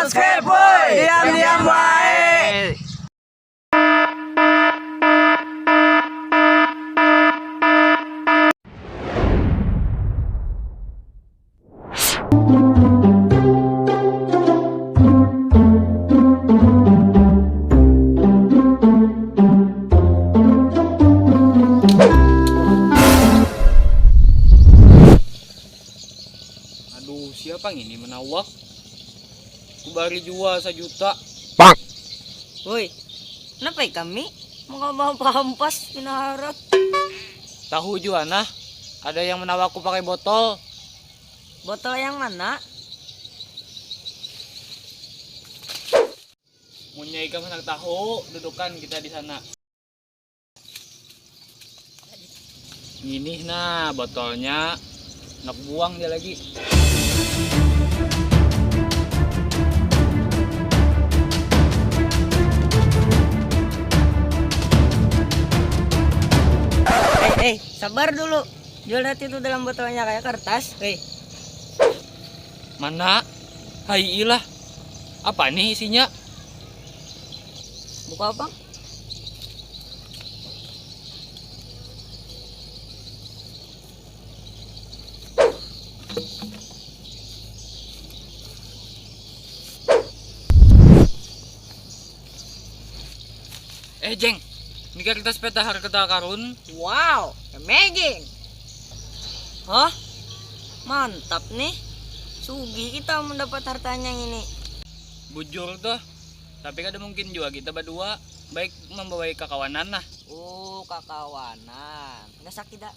subscribe boy. Diam-diam baik. Aduh, siapa yang ini menawak? Kubari jual 1 juta. Woi, kenapa kami mau hampas pinaharap? Tahu juana? Ada yang menawakku pakai botol. Botol yang mana? Munya ikan masak tahu, dudukan kita di sana. Ini nah botolnya, nak buang dia lagi. Sabar dulu. Jual nanti itu dalam botolnya kayak kertas. Mana? Hai ilah. Apa nih isinya? Buka apa? Jeng, ini kertas peta harta karun. Wow, amazing. Hah? Mantap nih. Sugi kita mendapat hartanya yang ini. Bujur tuh. Tapi kada mungkin juga kita berdua baik membawa kakawanan nah. Oh, kakawanan. Nggak sakit dah.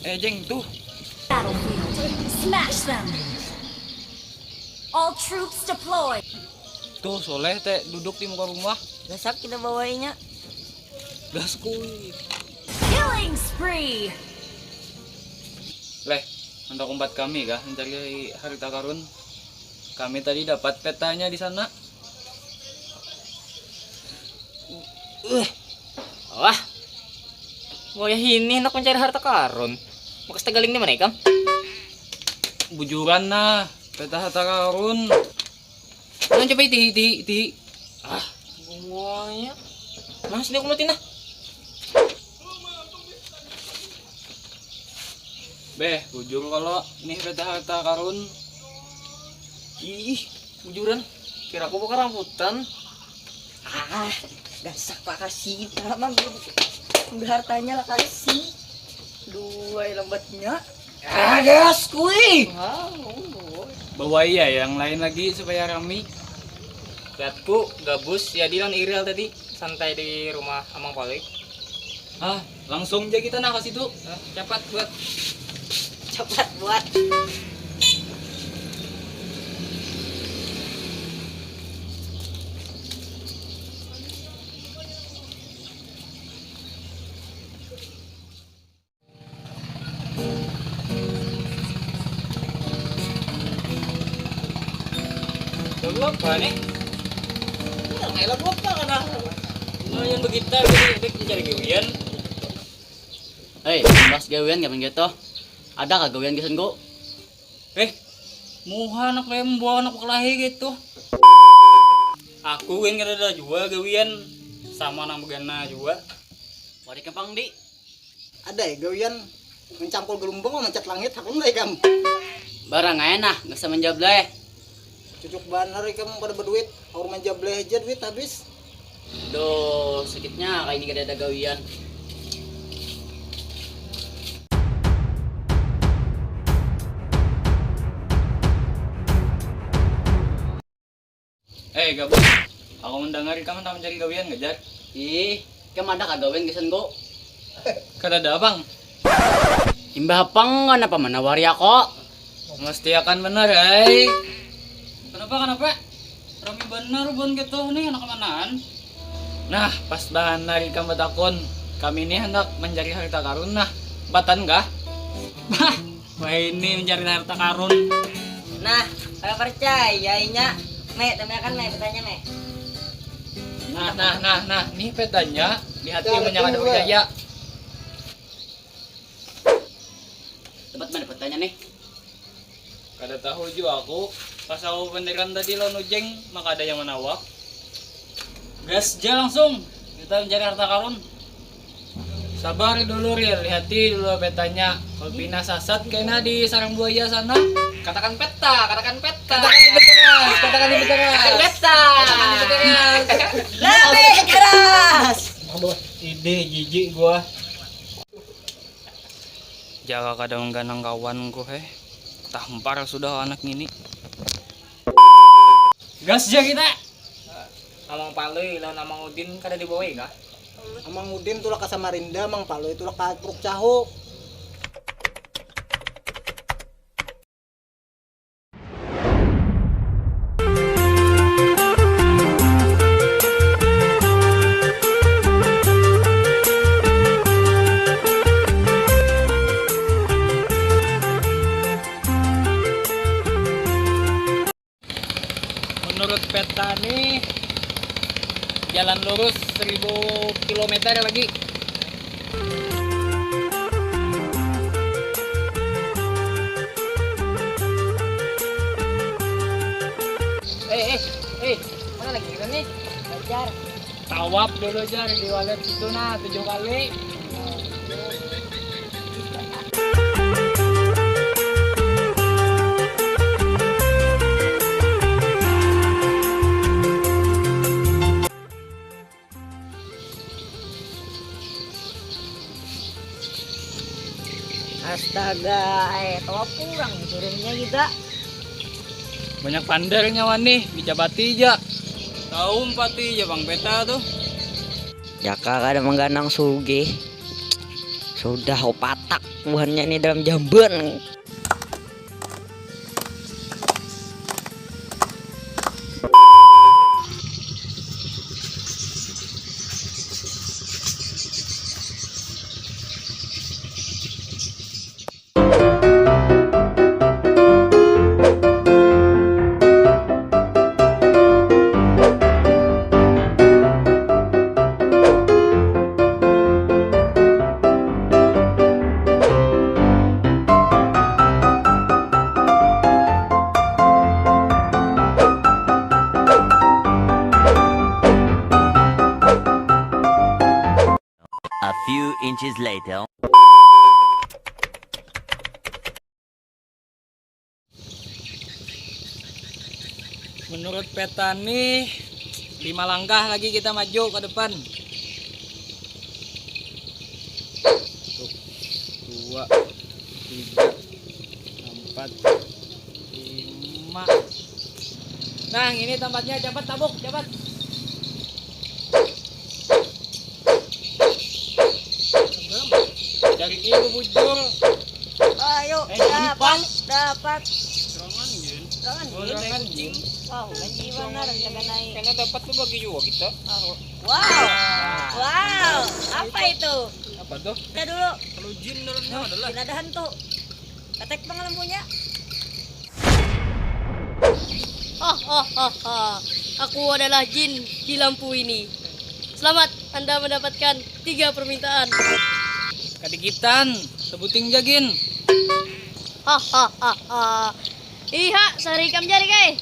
Jeng tuh. Battlefield. Smash them. All troops deploy. Tuh Soleh teh duduk di muka rumah. Nggak sakit kita bawainya. Gas kuy. Killing spree. Leh, untuk umpat kami kah mencari harta karun. Kami tadi dapat petanya di sana. Wah, wah ini nak mencari harta karun. Makas tegaling di mana ikam? Bujuran nah, peta harta karun. Jangan coba iti. Ah, semuanya. Mas dia kumutin nah. Beh, bujur kalau nih peta harta karun. Ih, bujuran. Kira aku bukan rambutan. Dasar pak kasih. Lama gue hartanya lah kasih. Dua lambatnya. Gas kui. Bawa iya yang lain lagi supaya rame. Lihatku gabus ya Dilan Irel tadi santai di rumah Amang Palik. Langsung aja kita nah ke situ. Cepat buat. Cepat buat. Lalu apa nih? Nggak lagu apa kan? Yang begitu jadi cari gawian. Hei, mas gawian kapan gitu? Ada kah gawian gisan go? Muha anak lembo anak kelahi gitu. Aku kan ada juga gawian sama anak begana juga. Wadi kempang di. Ada ya gawian mencampur gelombang mau mencat langit aku nggak ikam Barang enak, nggak usah menjableh. cucuk banar ikam pada berduit orang menjableh aja duit habis Duh, sakitnya kayak ini kada ada gawian. Gabus. Aku mendengar kamu tak mencari gawian ngejar. Ih, kamu ada kah gawian gisan go? Kada ada bang. Imbah pang apa menawari ako? Mesti akan benar, Kenapa? Rami benar bon gitu nih anak kemanaan. Nah, pas bahan dari kamu takon, kami ini hendak mencari harta karun nah. Batan kah? Wah ini mencari harta karun. Nah, kalau percayainya, Me, temen kan Me, petanya Me. Nah, nih petanya di hati menyang ada Wijaya. Tempat mana petanya nih? Kada tahu juga aku. Pas aku beneran tadi lo nujeng, maka ada yang menawak. Gas aja langsung. Kita mencari harta karun. Sabar dulu Ril, hati dulu petanya. Kalau pindah sasat kayaknya di sarang buaya sana. Katakan peta, katakan peta. Katakan ibu keras, katakan ibu keras. Katakan peta. Katakan ibu keras. Lebih keras. Ide jijik gua. Jaga kadang ganang kawanku tampar sudah anak ini. Gas aja kita. Amang Paloy, lawan Amang Udin kada dibawa ya kah? Amang Udin tulah ka Samarinda, Mang Paloy tulah ka Pruk Caho. Menurut peta nih jalan lurus 1000 km lagi. Mana lagi kita nih? Belajar. Tawaf dulu aja di walet itu 7 kali. Astaga, tawa kurang turunnya kita. Banyak pandarnya wani, dijabati aja. Tahu empati aja Bang Peta tuh. Jaka kada mengganang suge. Sudah patak buahnya ini dalam jamban. A few inches later. Menurut peta nih 5 langkah lagi kita maju ke depan. 1, 2, 3, 4, 5. Nah, ini tempatnya, cepat tabuk, cepat. Dari ibu bujur. Ayo, Jin, dapat. Serangan Jin. Serangan, Jin. Wow, gajiwan na rin taga naik. Karena dapat tuh bagi juga kita. Wow, apa itu? Apa tuh? Kita dulu. Kalau Jin dalamnya adalah Tidak ada hantu. Ketek bang lampunya. Aku adalah jin di lampu ini. Selamat, Anda mendapatkan 3 permintaan. kadikitan, sebuting jagin. Iha, sarikam jari kay.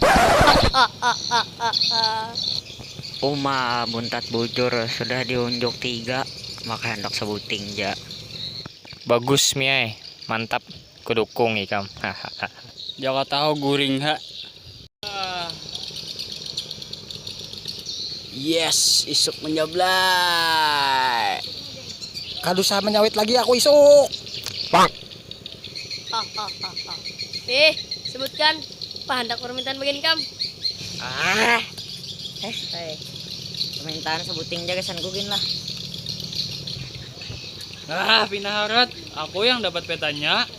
Uma buntat bujur sudah diunjuk 3, maka hendak sebuting ja. Bagus Miai, mantap. Kudukung ikam. Jawa tahu guring ha. Yes, isuk menjablay. Kadusa menyawit lagi aku isuk. Sebutkan pahandak permintaan bagian kam. Permintaan sebuting ja kesan gugin lah. Pinaharat, aku yang dapat petanya.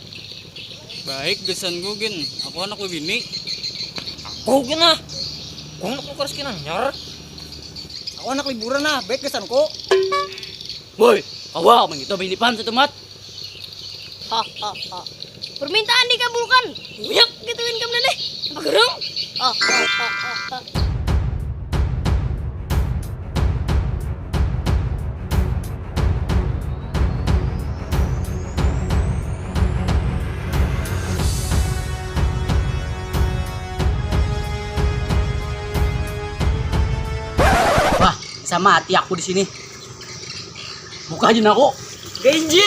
Baik, gesan gugin. Aku anak bini. Kau gina. Kau nak kuras kina nyor. Aku anak liburan nah, baik kesan ko. Boy, awak mengito binipan satu mat. Permintaan dikabulkan. Buyak gituin kam deh. Apa gerung? bisa mati aku di sini. Buka aja aku. Genji.